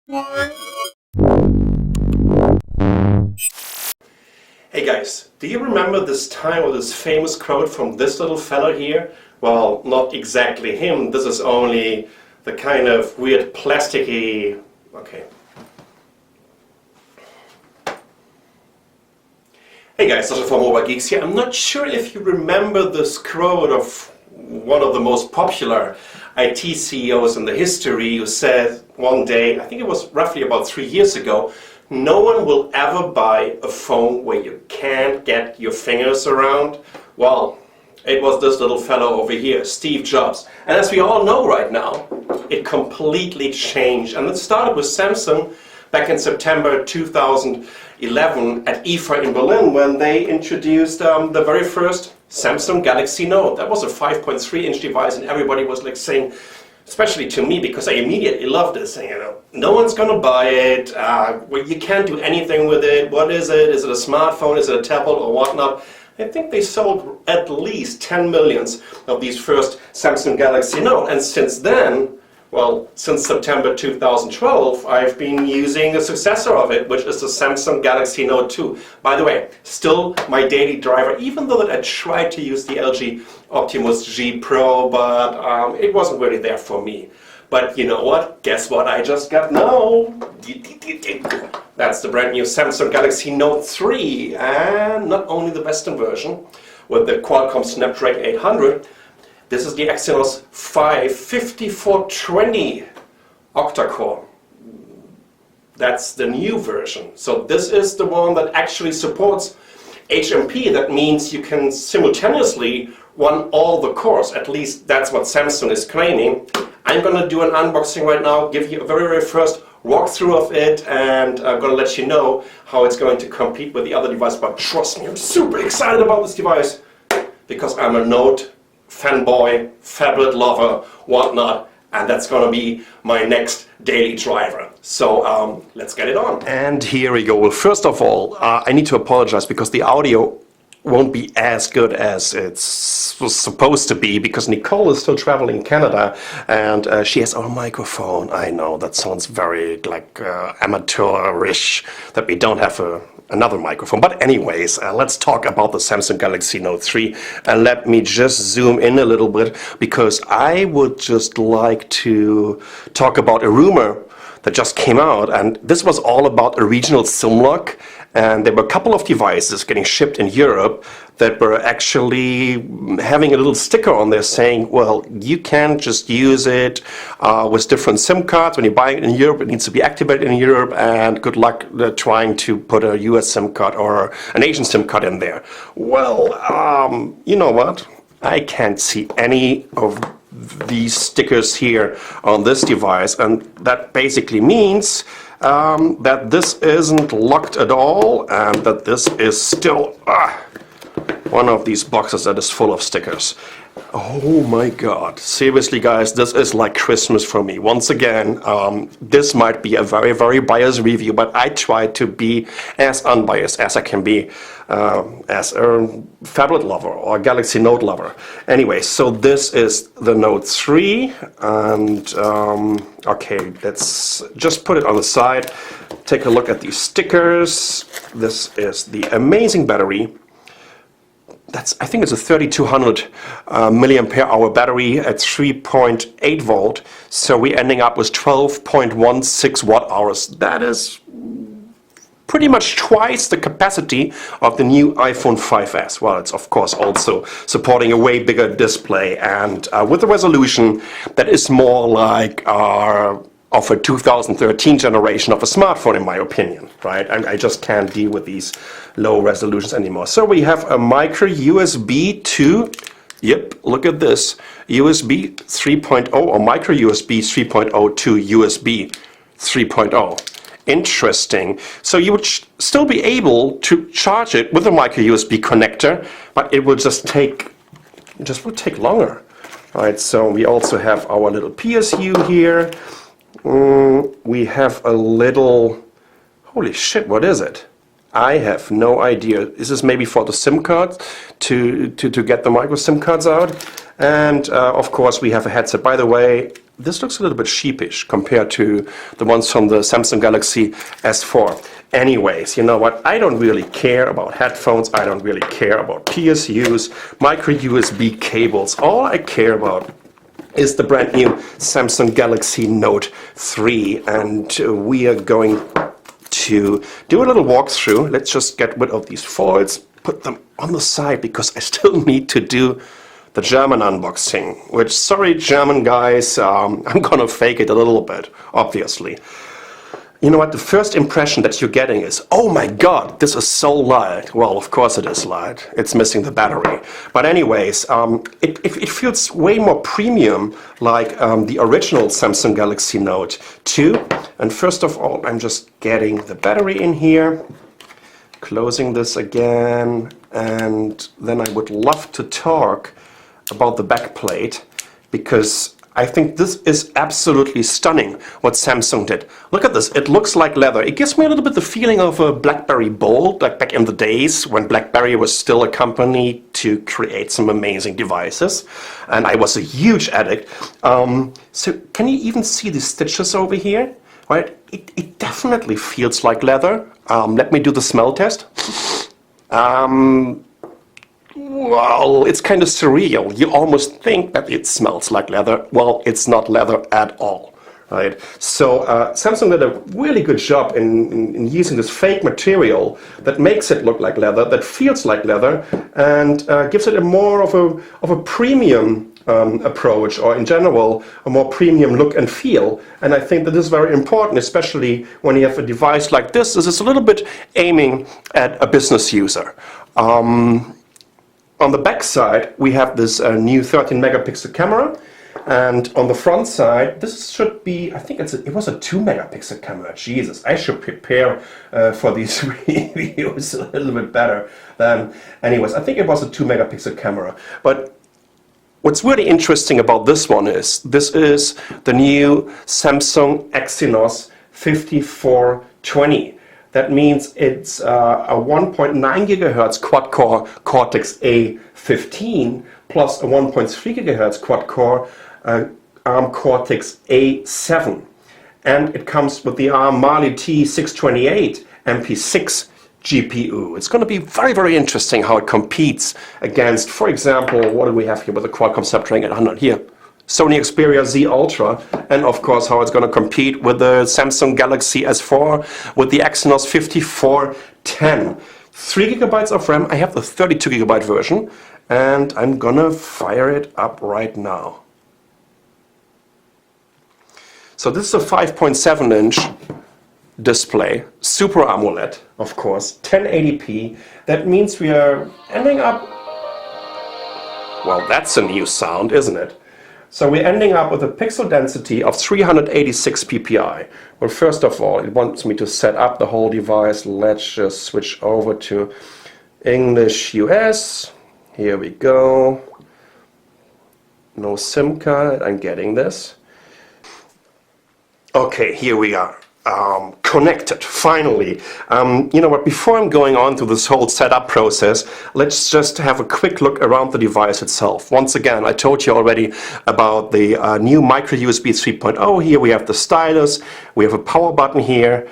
Hey guys, do you remember this time or this famous quote from this little fella here? Well, not exactly him, this is only the kind of weird plasticky... okay. Hey guys, Sasha from Mobile Geeks here. I'm not sure if you remember this quote of one of the most popular IT CEOs in the history who said one day, I think it was roughly about 3 years ago, no one will ever buy a phone where you can't get your fingers around. Well, it was this little fellow over here, Steve Jobs. And as we all know right now, it completely changed. And it started with Samsung back in September 2011 at IFA in Berlin when they introduced the very first Samsung Galaxy Note. That was a 5.3-inch device, and everybody was like saying, especially to me, because I immediately loved this, saying, you know, no one's gonna buy it, well, you can't do anything with it, what is it? Is it a smartphone, is it a tablet or whatnot? I think they sold at least 10 millions of these first Samsung Galaxy Note, and since then, well, since September 2012, I've been using a successor of it, which is the Samsung Galaxy Note 2. By the way, still my daily driver, even though that I tried to use the LG Optimus G Pro, but it wasn't really there for me. But you know what? Guess what I just got now? That's the brand new Samsung Galaxy Note 3, and not only the Western version with the Qualcomm Snapdragon 800, this is the Exynos 5 5420 octa-core. That's the new version. So this is the one that actually supports HMP. That means you can simultaneously run all the cores. At least that's what Samsung is claiming. I'm going to do an unboxing right now, give you a very first walkthrough of it, and I'm going to let you know how it's going to compete with the other device. But trust me, I'm super excited about this device because I'm a Note fanboy, phablet lover, whatnot, and that's going to be my next daily driver. So let's get it on. And here we go. Well, first of all, I need to apologize because the audio won't be as good as it was supposed to be because Nicole is still traveling in Canada and she has our microphone. I know that sounds very like amateurish that we don't have another microphone. But anyways, let's talk about the Samsung Galaxy Note 3 and let me just zoom in a little bit because I would just like to talk about a rumor that just came out, and this was all about a regional SIM lock, and there were a couple of devices getting shipped in Europe that were actually having a little sticker on there saying, well, you can't just use it with different SIM cards. When you buy it in Europe, it needs to be activated in Europe, and good luck trying to put a US SIM card or an Asian SIM card in there. Well, you know what? I can't see any of these stickers here on this device, and that basically means that this isn't locked at all and that this is still one of these boxes that is full of stickers. Oh my god, seriously guys, this is like Christmas for me. Once again, this might be a very biased review, but I try to be as unbiased as I can be as a phablet lover or a Galaxy Note lover. Anyway, so this is the Note 3, and okay, let's just put it on the side. Take a look at these stickers. This is the amazing battery. I think it's a 3200 milliampere hour battery at 3.8 volt, so we're ending up with 12.16 watt hours. That is pretty much twice the capacity of the new iPhone 5S. Well, it's of course also supporting a way bigger display and with a resolution that is more like of a 2013 generation of a smartphone, in my opinion, right? I just can't deal with these low resolutions anymore. So we have a micro USB to, yep, look at this, USB 3.0 or micro USB 3.0 to USB 3.0. Interesting. So you would still be able to charge it with a micro USB connector, but it will just take longer. All right, so we also have our little PSU here. We have a little, holy shit, what is it? I have no idea. Is this maybe for the SIM card to get the micro SIM cards out? And of course we have a headset. By the way, this looks a little bit sheepish compared to the ones from the Samsung Galaxy S4. Anyways, you know what? I don't really care about headphones. I don't really care about PSUs, micro USB cables. All I care about is the brand new Samsung Galaxy Note 3, and we are going to do a little walkthrough. Let's just get rid of these foils, put them on the side, because I still need to do the German unboxing, which, sorry German guys, I'm gonna fake it a little bit, obviously. You know what, the first impression that you're getting is, oh my god, this is so light. Well, of course it is light. It's missing the battery. But anyways, it feels way more premium, like the original Samsung Galaxy Note 2. And first of all, I'm just getting the battery in here, closing this again, and then I would love to talk about the back plate, because I think this is absolutely stunning what Samsung did. Look at this, it looks like leather. It gives me a little bit the feeling of a BlackBerry Bold, like back in the days when BlackBerry was still a company to create some amazing devices. And I was a huge addict. So can you even see the stitches over here? Right? It definitely feels like leather. Let me do the smell test. Well, it's kind of surreal. You almost think that it smells like leather. Well, it's not leather at all, right? So Samsung did a really good job in using this fake material that makes it look like leather, that feels like leather, and gives it a more of a premium approach, or in general, a more premium look and feel. And I think that this is very important, especially when you have a device like this. This is a little bit aiming at a business user. On the back side, we have this new 13 megapixel camera, and on the front side, this should be, I think it was a 2 megapixel camera. Jesus, I should prepare for these reviews a little bit better than, anyways, I think it was a 2 megapixel camera. But what's really interesting about this one is, this is the new Samsung Exynos 5420. That means it's a 1.9 gigahertz quad-core Cortex-A15 plus a 1.3 gigahertz quad-core ARM Cortex-A7. And it comes with the ARM Mali T628 MP6 GPU. It's going to be very, very interesting how it competes against, for example, what do we have here with the Qualcomm Snapdragon 800 here? Sony Xperia Z Ultra, and of course how it's going to compete with the Samsung Galaxy S4 with the Exynos 5410. 3 gigabytes of RAM. I have the 32 gigabyte version, and I'm gonna fire it up right now. So this is a 5.7 inch display, Super AMOLED, of course, 1080p. That means we are ending up, well, that's a new sound, isn't it? So we're ending up with a pixel density of 386 ppi. Well, first of all, it wants me to set up the whole device. Let's just switch over to English US. Here we go. No SIM card, I'm getting this. Okay, here we are. Connected, finally. You know what, before I'm going on to this whole setup process, let's just have a quick look around the device itself. Once again, I told you already about the new micro USB 3.0. Here we have the stylus, we have a power button here,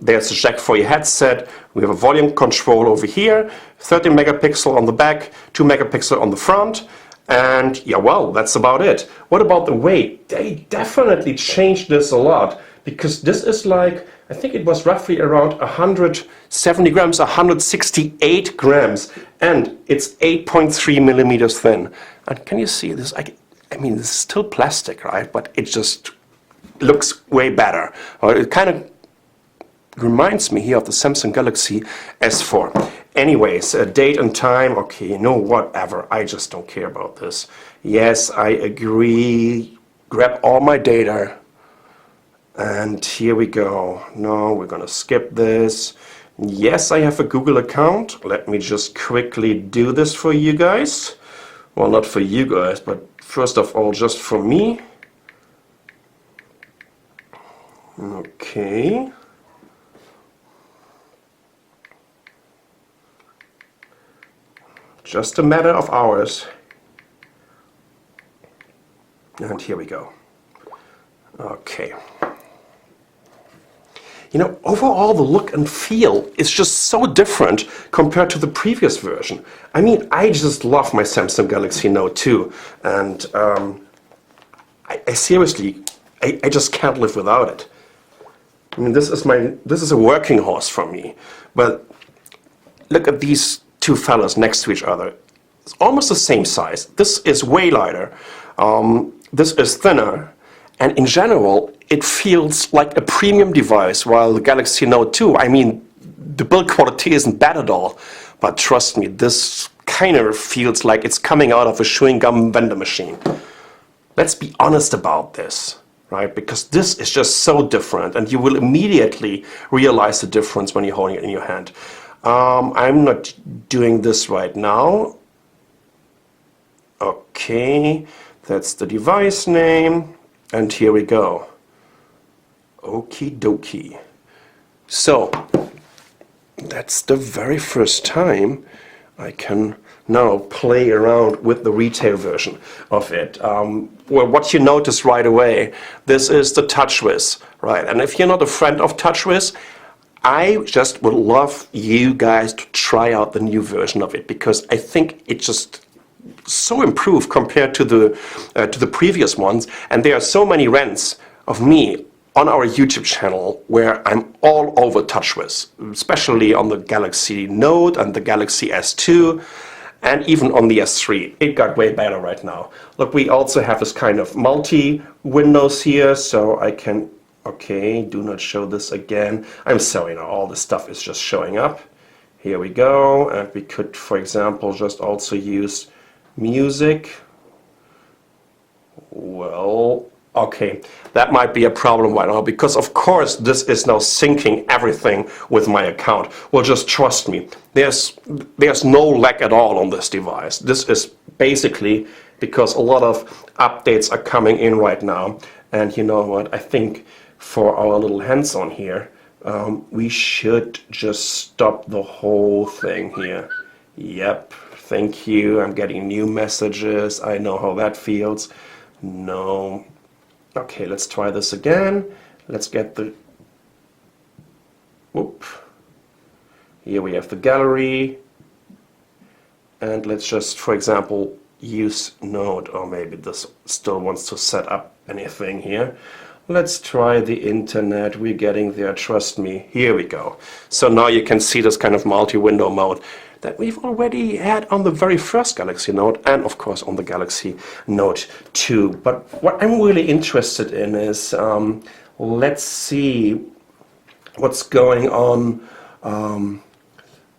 there's a jack for your headset, we have a volume control over here, 13 megapixel on the back, 2 megapixel on the front. And yeah, well, that's about it. What about the weight? They definitely changed this a lot, because this is like, I think it was roughly around 170 grams, 168 grams, and it's 8.3 millimeters thin. And can you see this? I mean, this is still plastic, right? But it just looks way better. It kind of reminds me here of the Samsung Galaxy S4. Anyways, date and time, okay, you know, whatever. I just don't care about this. Yes, I agree. Grab all my data. And here we go. No, we're gonna skip this. Yes, I have a Google account. Let me just quickly do this for you guys. Well, not for you guys, but first of all, just for me. Okay. Just a matter of hours. And here we go. Okay. You know, overall the look and feel is just so different compared to the previous version. I mean, I just love my Samsung Galaxy Note 2, and I seriously, I just can't live without it. I mean, this is a working horse for me. But look at these two fellas next to each other. It's almost the same size. This is way lighter. This is thinner. And in general, it feels like a premium device, while the Galaxy Note 2, I mean, the build quality isn't bad at all. But trust me, this kind of feels like it's coming out of a chewing gum vending machine. Let's be honest about this, right? Because this is just so different, and you will immediately realize the difference when you're holding it in your hand. I'm not doing this right now. Okay, that's the device name. And here we go. Okie dokie. So, that's the very first time I can now play around with the retail version of it. Well, what you notice right away, this is the TouchWiz, right? And if you're not a friend of TouchWiz, I just would love you guys to try out the new version of it, because I think it just so improved compared to the previous ones. And there are so many rants of me on our YouTube channel where I'm all over TouchWiz, especially on the Galaxy Note and the Galaxy S2, and even on the S3. It got way better right now. Look, we also have this kind of multi-windows here, so I can, okay, do not show this again. I'm sorry, now all this stuff is just showing up. Here we go, and we could, for example, just also use music. Well, okay, that might be a problem right now, because of course this is now syncing everything with my account. Well, just trust me, there's no lag at all on this device. This is basically because a lot of updates are coming in right now, and you know what, I think for our little hands-on here, we should just stop the whole thing here. Yep. Thank you, I'm getting new messages, I know how that feels. No. Okay, let's try this again. Let's get the, whoop. Here we have the gallery. And let's just, for example, use Note, or maybe this still wants to set up anything here. Let's try the internet, we're getting there, trust me. Here we go. So now you can see this kind of multi-window mode that we've already had on the very first Galaxy Note, and of course on the Galaxy Note 2. But what I'm really interested in is, let's see what's going on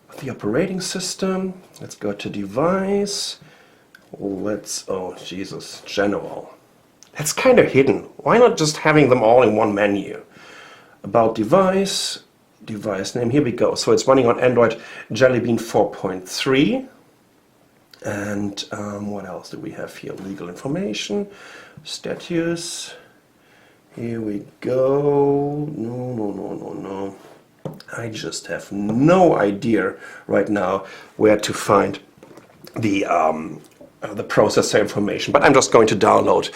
with the operating system. Let's go to device. Let's, oh Jesus, general. That's kind of hidden. Why not just having them all in one menu? About device. Device name, here we go. So it's running on Android Jelly Bean 4.3. And what else do we have here? Legal information, status. Here we go. No. I just have no idea right now where to find the processor information. But I'm just going to download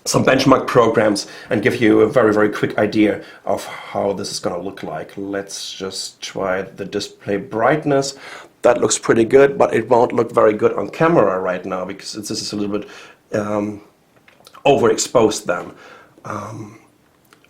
some benchmark programs and give you a very, very quick idea of how this is going to look like. Let's just try the display brightness. That looks pretty good, but it won't look very good on camera right now because this is a little bit overexposed then.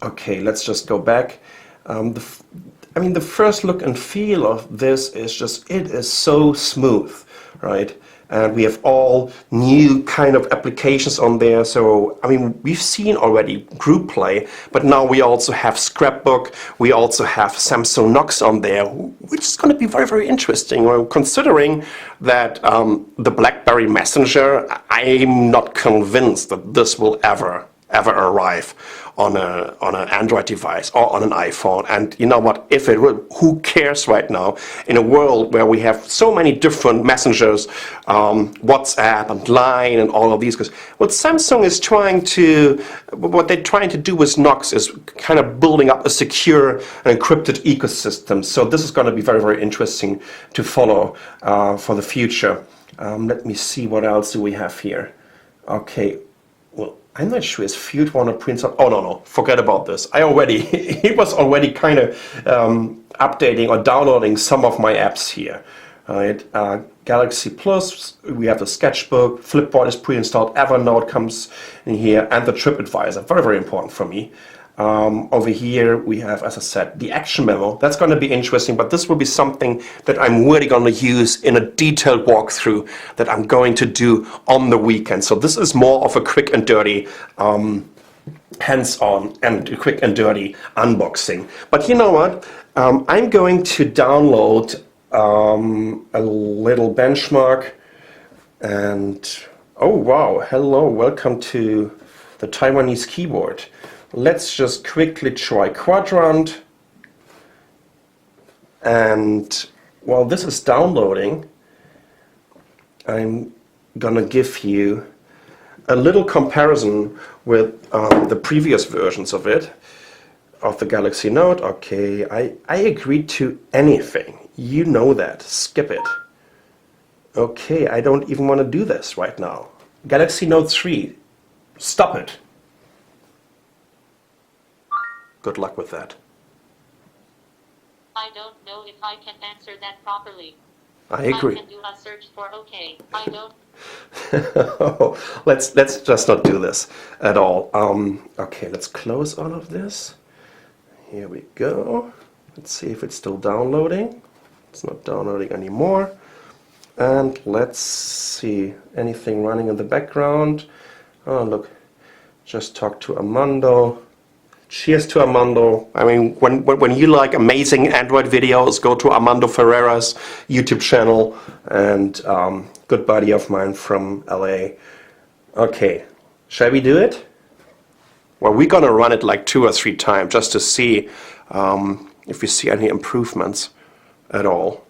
Okay, let's just go back. I mean, the first look and feel of this is just, it is so smooth, right? And we have all new kind of applications on there. So, I mean, we've seen already group play, but now we also have Scrapbook. We also have Samsung Knox on there, which is going to be very, very interesting. Well, considering that the BlackBerry Messenger, I'm not convinced that this will ever arrive on an Android device or on an iPhone. And you know what, if it will, who cares right now in a world where we have so many different messengers, WhatsApp and Line and all of these. Because what Samsung is trying to, what they're trying to do with Knox is kind of building up a secure and encrypted ecosystem. So this is going to be very, very interesting to follow for the future. Let me see, what else do we have here? Okay, well, I'm not sure his field runner prints out. Oh no, forget about this. He was already kind of updating or downloading some of my apps here. Right, Galaxy Plus, we have the Sketchbook, Flipboard is pre-installed, Evernote comes in here, and the TripAdvisor, very, very important for me. Over here we have, as I said, the action memo. That's going to be interesting, but this will be something that I'm really going to use in a detailed walkthrough that I'm going to do on the weekend. So this is more of a quick and dirty hands-on and quick and dirty unboxing. But you know what? I'm going to download a little benchmark, and oh wow, hello, welcome to the Taiwanese keyboard. Let's just quickly try Quadrant, and while this is downloading, I'm gonna give you a little comparison with the previous versions of it, of the Galaxy Note. Okay, I agreed to anything. You know that. Skip it. Okay, I don't even want to do this right now. Galaxy Note 3. Stop it. Good luck with that. I don't know if I can answer that properly. I agree. I can do a search for okay. I don't. let's just not do this at all. Okay, let's close all of this. Here we go. Let's see if it's still downloading. It's not downloading anymore. And let's see, anything running in the background. Oh look, just talk to Armando. Cheers to Armando. I mean, when you like amazing Android videos, go to Armando Ferreira's YouTube channel, and good buddy of mine from LA. Okay, shall we do it? Well, we're gonna run it like 2 or 3 times just to see if we see any improvements at all.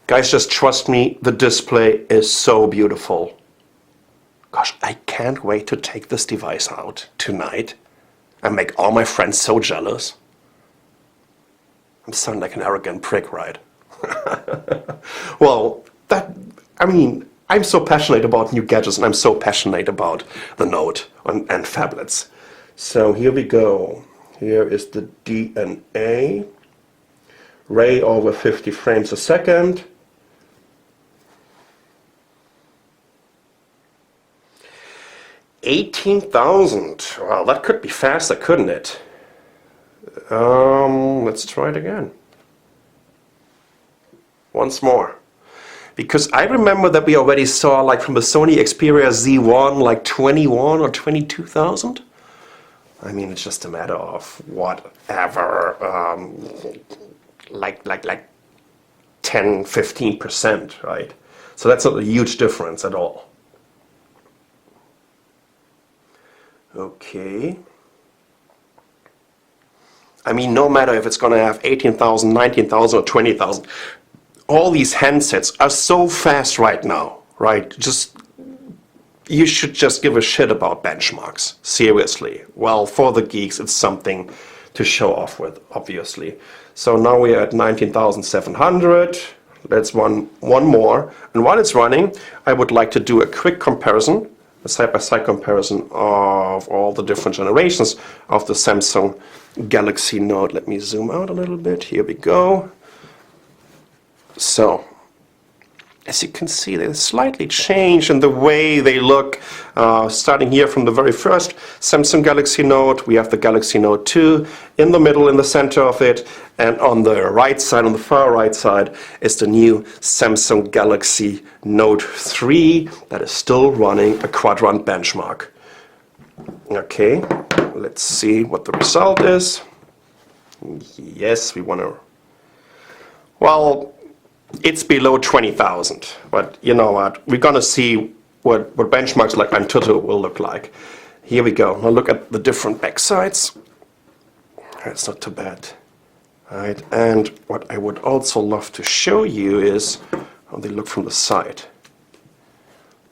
Guys, just trust me, the display is so beautiful. Gosh, I can't wait to take this device out tonight and make all my friends so jealous. I'm sounding like an arrogant prick, right? Well, I'm so passionate about new gadgets, and I'm so passionate about the Note and phablets. So here we go. Here is the DNA. Ray over 50 frames a second. $18,000. Well, that could be faster, couldn't it? Let's try it again. Once more. Because I remember that we already saw, like from the Sony Xperia Z1, like 21 or 22,000. I mean, it's just a matter of whatever, like 10, 15%, right? So that's not a huge difference at all. Okay. I mean, no matter if it's going to have 18,000, 19,000 or 20,000, all these handsets are so fast right now, right? You should just give a shit about benchmarks, seriously. Well, for the geeks, it's something to show off with, obviously. So now we're at 19,700. Let's run one more. And while it's running, I would like to do a quick comparison, a side-by-side comparison of all the different generations of the Samsung Galaxy Note. Let me zoom out a little bit. Here we go. So, as you can see, they slightly change in the way they look. Starting here from the very first Samsung Galaxy Note, we have the Galaxy Note 2 in the middle, in the center of it, and on the right side, on the far right side, is the new Samsung Galaxy Note 3 that is still running a quadrant benchmark. Okay, let's see what the result is. Yes, we want to... Well, it's below 20,000, but you know what? We're going to see what benchmarks like Antutu will look like. Here we go. Now look at the different back sides. It's not too bad. Right. And what I would also love to show you is how they look from the side.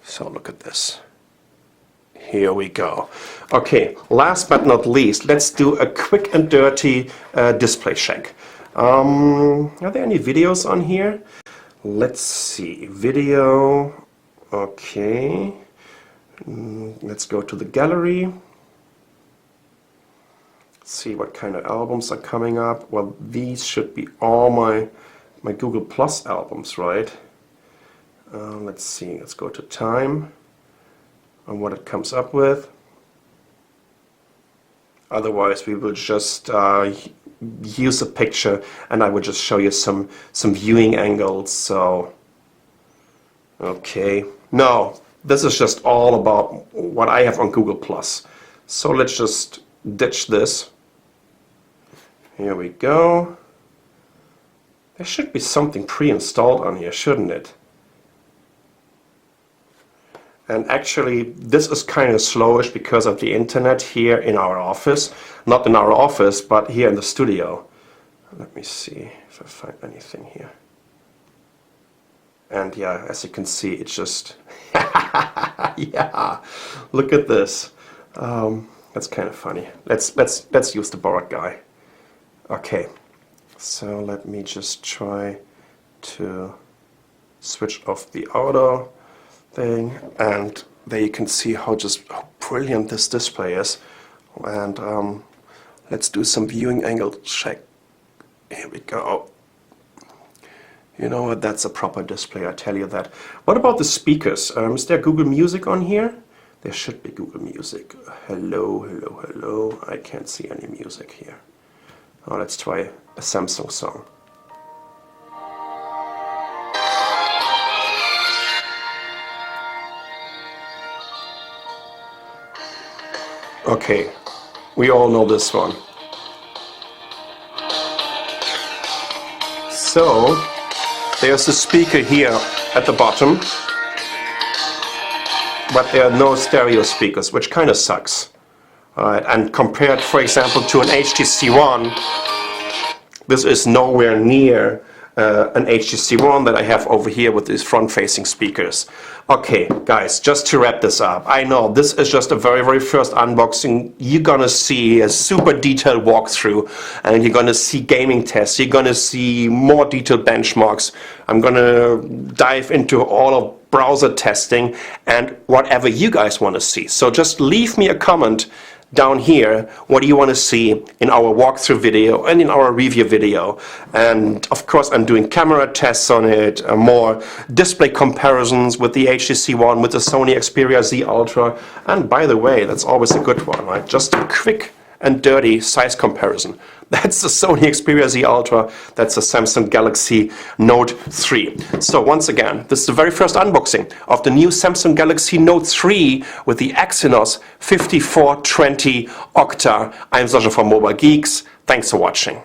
So look at this. Here we go. Okay, last but not least, let's do a quick and dirty display check. Are there any videos on here? Let's see. Video. Okay. Let's go to the gallery. See what kind of albums are coming up. Well, these should be all my Google Plus albums, right? Let's see, let's go to time and what it comes up with. Otherwise, we will just use a picture and I will just show you some viewing angles. So, okay. No, this is just all about what I have on Google Plus. So let's just ditch this. Here we go. There should be something pre-installed on here, shouldn't it? And actually, this is kind of slowish because of the internet here in our office. Not in our office, but here in the studio. Let me see if I find anything here. And yeah, as you can see, it's just... yeah, look at this. That's kind of funny. Let's use the board guy. Okay, so let me just try to switch off the auto thing, and there you can see how brilliant this display is. And let's do some viewing angle check. Here we go. You know what, that's a proper display, I tell you that. What about the speakers? Is there Google Music on here? There should be Google Music. Hello, hello, hello. I can't see any music here. Oh, let's try a Samsung song. Okay, we all know this one. So, there's a speaker here at the bottom, but there are no stereo speakers, which kind of sucks. And compared, for example, to an HTC One, this is nowhere near an HTC One that I have over here with these front-facing speakers. Okay, guys, just to wrap this up, I know this is just a very first unboxing. You're gonna see a super detailed walkthrough, and you're gonna see gaming tests, you're gonna see more detailed benchmarks. I'm gonna dive into all of browser testing and whatever you guys want to see. So just leave me a comment down here, what do you want to see in our walkthrough video and in our review video. And of course I'm doing camera tests on it, more display comparisons with the HTC One, with the Sony Xperia Z Ultra, and by the way, that's always a good one, right? Just a quick and dirty size comparison. That's the Sony Xperia Z Ultra, that's the Samsung Galaxy Note 3. So once again, this is the very first unboxing of the new Samsung Galaxy Note 3 with the Exynos 5420 Octa. I'm Sascha from Mobile Geeks. Thanks for watching.